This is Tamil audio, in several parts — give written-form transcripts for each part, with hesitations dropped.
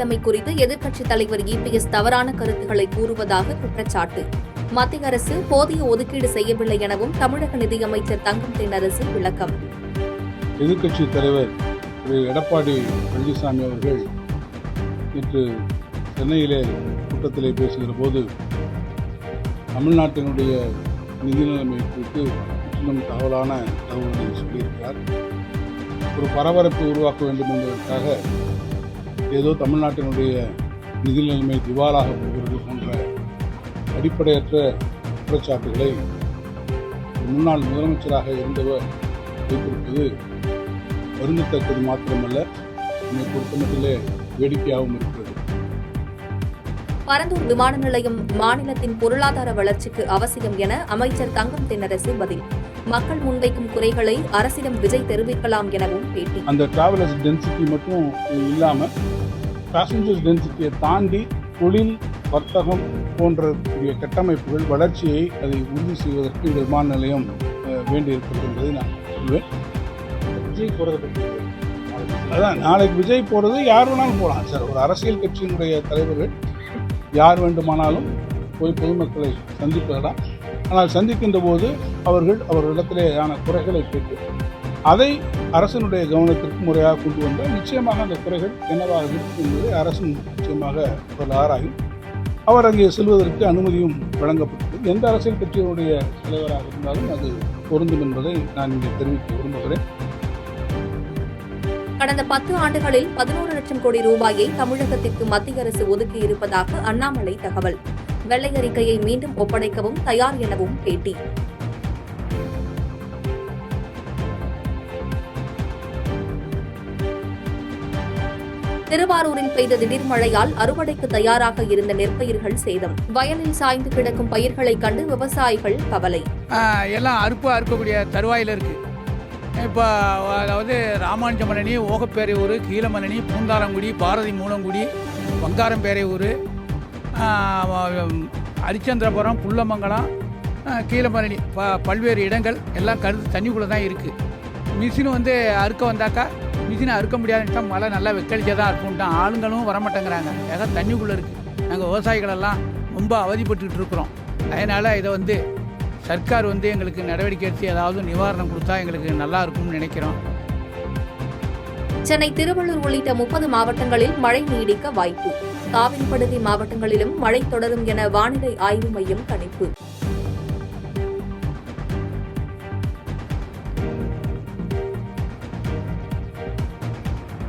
நிலைமை குறித்து எதிர்க்கட்சித் தலைவர் இபிஎஸ் தவறான கருத்துக்களை கூறுவதாக குற்றச்சாட்டு. மத்திய அரசு போதிய ஒதுக்கீடு செய்யவில்லை எனவும் தமிழக நிதியமைச்சர் தங்கம் தென்னரசு விளக்கம். எதிர்க்கட்சித் தலைவர் திரு எடப்பாடி பழனிசாமி அவர்கள் நேற்று சென்னையிலே கூட்டத்திலே பேசுகிற போது தமிழ்நாட்டினுடைய நிதி நிலைமை குறித்து முற்றிலும் தகவலான தகவல்களை சொல்லியிருக்கிறார். ஒரு பரபரப்பை உருவாக்க வேண்டும் என்பதற்காக ஏதோ தமிழ்நாட்டினுடைய நிதி நிலைமை திவாலாக போகிறது போன்ற அடிப்படையற்ற குற்றச்சாட்டுகளை முன்னாள் முதலமைச்சராக இருந்தவர் வைத்திருப்பது வருந்தத்தக்கது மாத்திரமல்ல, என்னை பொறுத்தமட்டிலே வேடிக்கையாகவும் இருக்கிறது. பரந்தூர் விமான நிலையம் மாநிலத்தின் பொருளாதார வளர்ச்சிக்கு அவசியம் என அமைச்சர் தங்கம் தென்னரசு பதில். மக்கள் முன்வைக்கும் குறைகளை அரசிடம் விஜய் தெரிவிக்கலாம் எனவும் பேட்டி. அந்த டிராவலர்ஸ் டென்சிட்டி மட்டும் இல்லாம பேசஞ்சர்ஸ் டென்சிட்டியை தாண்டி தொழில் வர்த்தகம் போன்ற கட்டமைப்புகள் வளர்ச்சியை அதை உறுதி செய்வதற்கு இந்த விமான நிலையம் வேண்டியிருக்கிறது என்பதை நான் சொல்வேன். விஜய் போறது அதான் நாளைக்கு விஜய் போறது யார் வேணாலும் போகலாம் சார். ஒரு அரசியல் கட்சியினுடைய தலைவர்கள் யார் வேண்டுமானாலும் போய் பொதுமக்களை சந்திப்பதெல்லாம். ஆனால் சந்திக்கின்ற போது அவர்களிடத்திலேயான குறைகளை கேட்டு அதை அரசனுடைய கவனத்திற்கு முறையாக கொண்டு வந்தால் நிச்சயமாக அந்த குறைகள் என்னவாக இருக்கும் என்பதை அரசு நிச்சயமாக ஆராயும். அவர் அங்கே செல்வதற்கு அனுமதியும் வழங்கப்பட்டது. எந்த அரசியல் கட்சியினுடைய தலைவராக இருந்தாலும் அது பொருந்தும் என்பதை நான் இங்கே தெரிவிக்க விரும்புகிறேன். கடந்த 10 ஆண்டுகளில் 11 லட்சம் கோடி ரூபாயை தமிழகத்திற்கு மத்திய அரசு ஒதுக்கியிருப்பதாக அண்ணாமலை தகவல். வெள்ளை அறிக்கையை மீண்டும் ஒப்படைக்கவும் தயார் எனவும் பேட்டி. திருவாரூரில் பெய்த திடீர் மழையால் அறுவடைக்கு தயாராக இருந்த நெற்பயிர்கள் சேதம். வயலில் சாய்ந்து கிடக்கும் பயிர்களை கண்டு விவசாயிகள் கவலை. எல்லாம் அறுக்கக்கூடிய தருவாயில் இருக்கு. இப்போ அதாவது ராமானுஜமலனி, ஓகப்பேரையூர், கீழமலனி, பூந்தாரங்குடி, பாரதி மூலங்குடி, வங்காரம்பேரையூர், அரிச்சந்திரபுரம், புள்ளமங்கலம், கீழமலனி பல்வேறு இடங்கள் எல்லாம் தண்ணிக்குள்ளே தான் இருக்குது. மிஷின் அறுக்க வந்தாக்கா மிஷினை அறுக்க முடியாதுன்ட்டா மழை நல்லா வெக்களிச்சே தான் இருக்கும்ட்டான். ஆளுங்களும் வரமாட்டேங்கிறாங்க. ஏதோ தண்ணிக்குள்ளே இருக்குது. நாங்கள் விவசாயிகளெல்லாம் ரொம்ப அவதிப்பட்டுக்கிட்டு இருக்கிறோம். அதனால் இதை சர்க்கார் எங்களுக்கு நடவடிக்கை எடுத்து ஏதாவது நிவாரணம் கொடுத்தா எங்களுக்கு நல்லா இருக்கும்னு நினைக்கிறோம். சென்னை, திருவள்ளூர் உள்ளிட்ட 30 மாவட்டங்களில் மழை நீடிக்க வாய்ப்பு. காவிரி படுகை மாவட்டங்களிலும் மழை தொடரும் என வானிலை ஆய்வு மையம் கணிப்பு.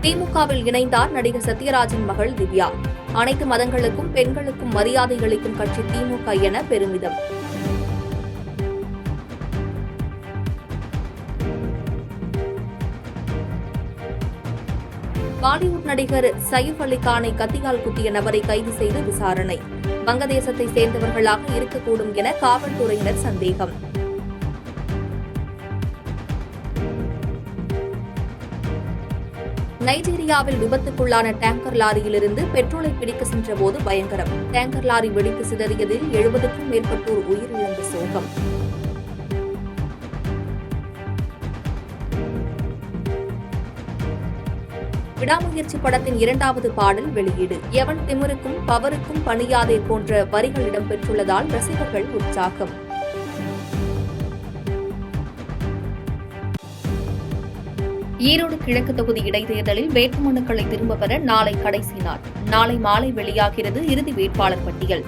திமுகவில் இணைந்தார் நடிகர் சத்யராஜின் மகள் திவ்யா. அனைத்து மதங்களுக்கும் பெண்களுக்கும் மரியாதை அளிக்கும் கட்சி திமுக என பெருமிதம். பாலிவுட் நடிகர் சயிஃப் அலி கானை கத்தியால் குத்திய நபரை கைது செய்து விசாரணை. வங்கதேசத்தை சேர்ந்தவர்களாக இருக்கக்கூடும் என காவல்துறையினர் சந்தேகம். நைஜீரியாவில் விபத்துக்குள்ளான டேங்கர் லாரியிலிருந்து பெட்ரோலை பிடிக்க சென்றபோது பயங்கரம். டேங்கர் லாரி வெடித்து சிதறியதில் 70க்கும் மேற்பட்டோர் உயிரிழந்த சோகம். விடாமுயற்சி படத்தின் 2வது பாடல் வெளியீடு. எவன் திமிருக்கும் பவருக்கும் பணியாதே போன்ற வரிகள் இடம்பெற்றுள்ளதால் ரசிகர்கள் உற்சாகம். ஈரோடு கிழக்கு தொகுதி இடைத்தேர்தலில் வேட்புமனுக்களை திரும்பப் பெற நாளை கடைசி நாள். நாளை மாலை வெளியாகிறது இறுதி வேட்பாளர் பட்டியல்.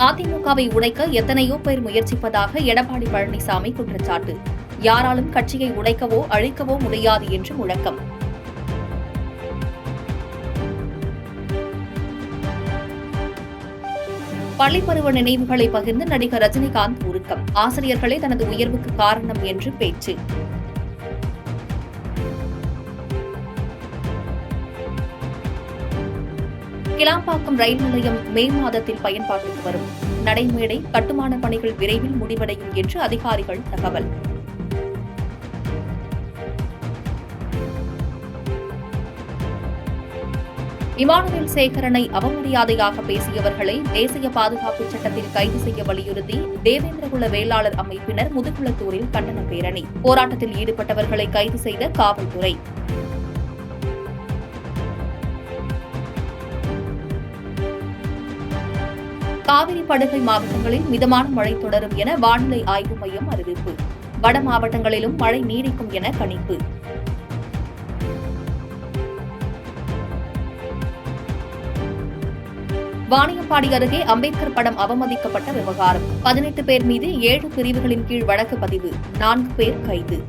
அதிமுகவை உடைக்க எத்தனையோ பேர் முயற்சிப்பதாக எடப்பாடி பழனிசாமி குற்றச்சாட்டு. யாராலும் கட்சியை உடைக்கவோ அழிக்கவோ முடியாது என்று முழக்கம். பள்ளிப்பருவ நினைவுகளை பகிர்ந்து நடிகர் ரஜினிகாந்த் உருக்கம். ஆசிரியர்களே தனது உயர்வுக்கு காரணம் என்று பேச்சு. கிளாம்பாக்கம் ரயில் நிலையம் மே மாதத்தில் பயன்பாட்டுக்கு வரும். நடைமேடை கட்டுமான பணிகள் விரைவில் முடிவடையும் என்று அதிகாரிகள் தகவல். இமானுவேல் சேகரனை அவமரியாதையாக பேசியவர்களை தேசிய பாதுகாப்பு சட்டத்தில் கைது செய்ய வலியுறுத்தி தேவேந்திரகுல வேளாளர் அமைப்பினர் முதுகுளத்தூரில் கண்டன பேரணி. போராட்டத்தில் ஈடுபட்டவர்களை கைது செய்த காவல்துறை. காவிரி படுகை மாவட்டங்களில் மிதமான மழை தொடரும் என வானிலை ஆய்வு மையம் அறிவிப்பு. வட மாவட்டங்களிலும் மழை நீடிக்கும் என கணிப்பு. வாணியம்பாடி அருகே அம்பேத்கர் படம் அவமதிக்கப்பட்ட விவகாரம். 18 பேர் மீது 7 பிரிவுகளின் கீழ் வழக்கு பதிவு. 4 பேர் கைது.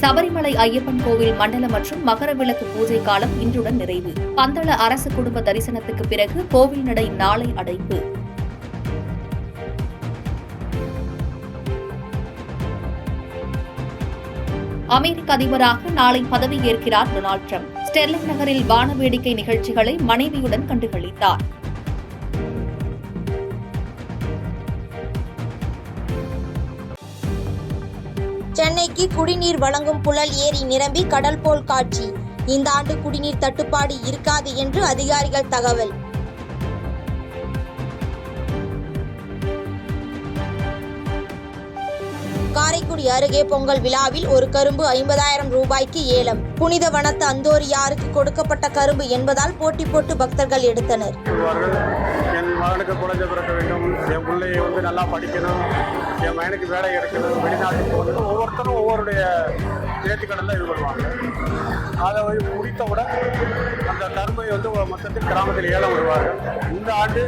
சபரிமலை ஐயப்பன் கோவில் மண்டல மற்றும் மகர விளக்கு பூஜை காலம் இன்றுடன் நிறைவு. பந்தள அரசு குடும்ப தரிசனத்துக்கு பிறகு கோவில் நடை நாளை அடைப்பு. அமெரிக்க அதிபராக நாளை பதவியேற்கிறார் டொனால்டு டிரம்ப். ஸ்டெர்லிங் நகரில் வானவேடிக்கை நிகழ்ச்சிகளை மனைவியுடன் கண்டுகளித்தார். சென்னைக்கு குடிநீர் வழங்கும் புழல் ஏரி நிரம்பி கடல் போல் காட்சி. இந்த ஆண்டு குடிநீர் தட்டுப்பாடு இருக்காது என்று அதிகாரிகள் தகவல். காரைக்குடி அருகே பொங்கல் விழாவில் ஒரு கரும்பு 50,000 ரூபாய்க்கு ஏலம். புனித வனத்து அந்தோரியாருக்கு கொடுக்கப்பட்ட கரும்பு என்பதால் போட்டி போட்டு பக்தர்கள் எடுத்தனர். என் மகனுக்கு குழந்தை பிறக்க வேண்டும், என் பிள்ளையை நல்லா படிக்கணும், என் மகனுக்கு வேலை கிடைக்கணும், வெளிநாட்டுக்கு போகணும், ஒவ்வொருத்தரும் ஒவ்வொருடைய நேர்த்திக்கடனில் இது பண்ணுவாங்க. அதை முடித்தவுடன் அந்த கரும்பை மொத்தத்தில் கிராமத்தில் ஏலம் விடுவார்கள். இந்த ஆண்டு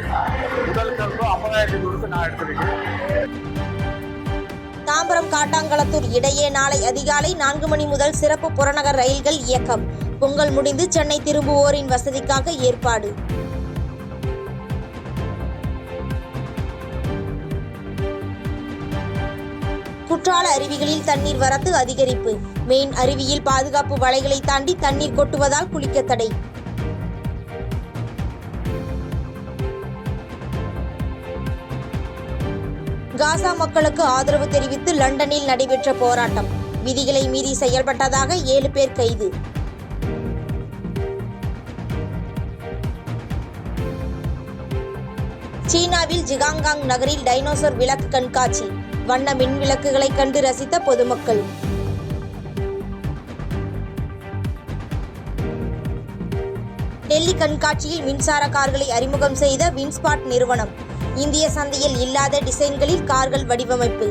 முதல் கரும்பு 50,000 நான் எடுத்திருக்கேன். தாம்பரம் காட்டாங்குளத்தூர் இடையே நாளை அதிகாலை 4 மணி முதல் சிறப்பு புறநகர் ரயில்கள் இயக்கம். பொங்கல் முடிந்து சென்னை திரும்புவோரின் வசதிக்காக ஏற்பாடு. குற்றால அருவிகளில் தண்ணீர் வரத்து அதிகரிப்பு. மெயின் அருவியில் பாதுகாப்பு வலைகளை தாண்டி தண்ணீர் கொட்டுவதால் குளிக்க தடை. காசா மக்களுக்கு ஆதரவு தெரிவித்து லண்டனில் நடைபெற்ற போராட்டம். விதிகளை மீறி செயல்பட்டதாக 7 பேர் கைது. சீனாவில் ஜிகாங்காங் நகரில் டைனோசர் விளக்கு கண்காட்சி. வண்ண மின் விளக்குகளை கண்டு ரசித்த பொதுமக்கள். டெல்லி கண்காட்சியில் மின்சார கார்களை அறிமுகம் செய்த வின்ஸ்பாட் நிறுவனம். இந்திய சந்தையில் இல்லாத டிசைன்களில் கார்கள் வடிவமைப்பு.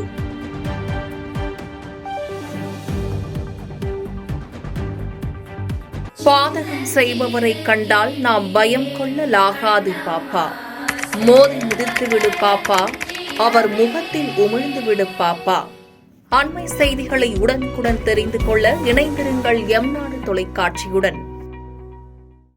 பாதகம் செய்பவரை கண்டால் நாம் பயம் கொள்ளலாகாது பாப்பா. மோதி மிதித்து விடு பாப்பா, அவர் முகத்தில் உமிழ்ந்து விடு பாப்பா. அண்மை செய்திகளை உடனுக்குடன் தெரிந்து கொள்ள இணைந்திருங்கள் எம் நாடு தொலைக்காட்சியுடன்.